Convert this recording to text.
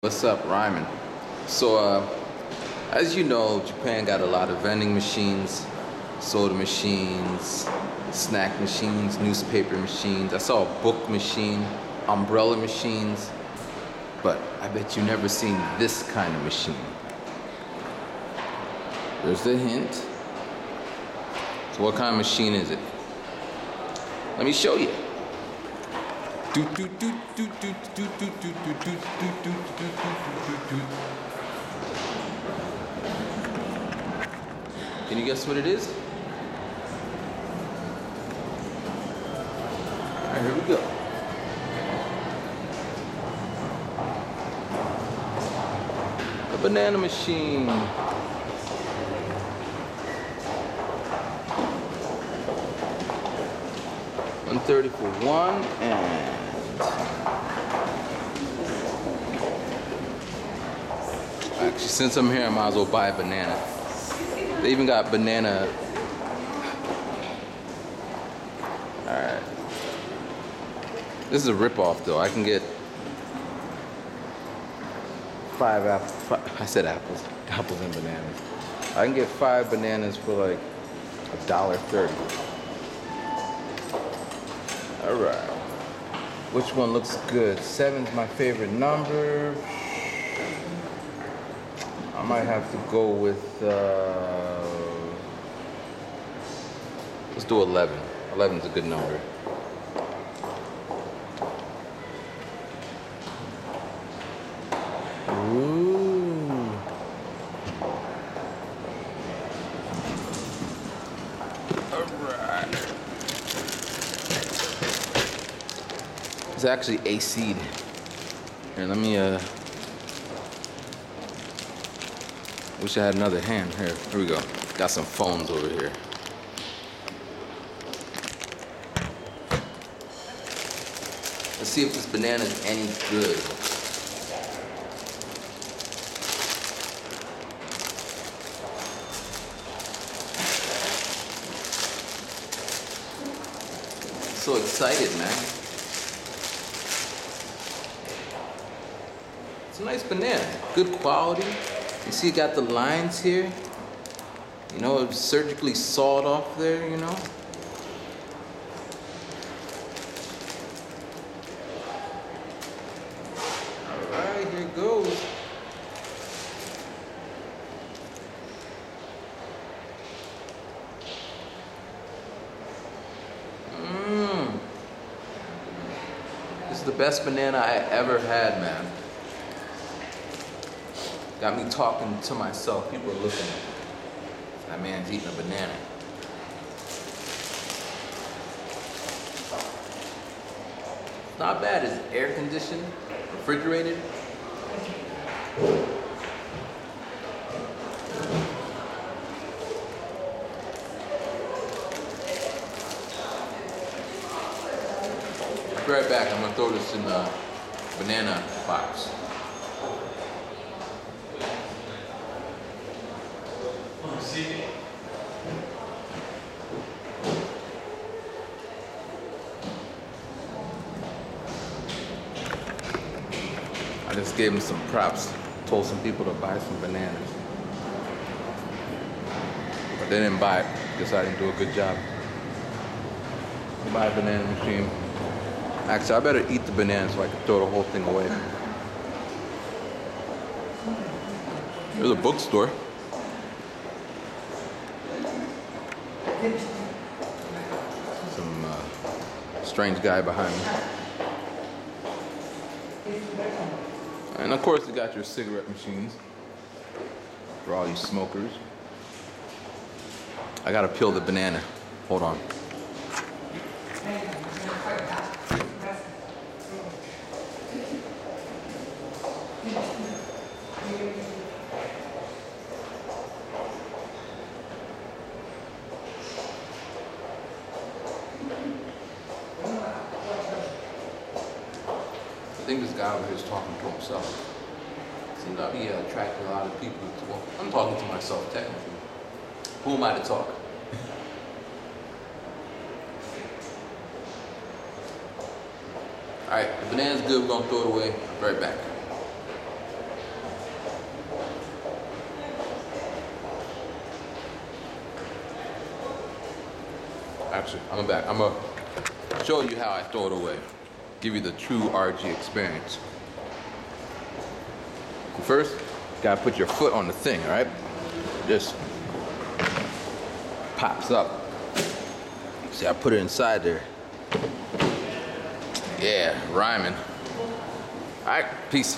What's up, Ryman? So, as you know, Japan got a lot of vending machines, soda machines, snack machines, newspaper machines. I saw a book machine, umbrella machines, but I bet you never seen this kind of machine. There's the hint. So what kind of machine is it? Let me show you. Can you guess what it is? Alright, here we go. A banana machine. 130 for one, and actually, since I'm here, I might as well buy a banana. They even got banana. Alright. This is a ripoff though. I can get 5 apples. I said apples. Apples and bananas. I can get 5 bananas for like $1.30. Alright. Which one looks good? 7's my favorite number. I might have to go with, let's do 11. 11's a good number. Ooh. Alright. It's actually AC'd. Here, let me, wish I had another hand. Here we go. Got some phones over here. Let's see if this banana is any good. So excited, man. It's a nice banana. Good quality. You see, it got the lines here. You know, it's surgically sawed off there, you know. Alright, here it goes. This is the best banana I ever had, man. Got me talking to myself. People are looking at me. That man's eating a banana. Not bad. It's air conditioned, refrigerated. I'll be right back. I'm gonna throw this in the banana box. I just gave him some props. Told some people to buy some bananas. But they didn't buy it because I didn't do a good job. Buy a banana machine. Actually, I better eat the banana so I can throw the whole thing away. There's a bookstore. Some strange guy behind me. And of course you got your cigarette machines for all you smokers. I gotta peel the banana. Hold on. I think this guy over here is talking to himself. Seems like he attracted a lot of people. Well, I'm talking to myself technically. Who am I to talk? Alright, the banana's good, we're gonna throw it away. Right back. Actually, I'm gonna show you how I throw it away. Give you the true RG experience. First, you gotta put your foot on the thing, all right? Just pops up. See, I put it inside there. Yeah, rhyming. All right, peace.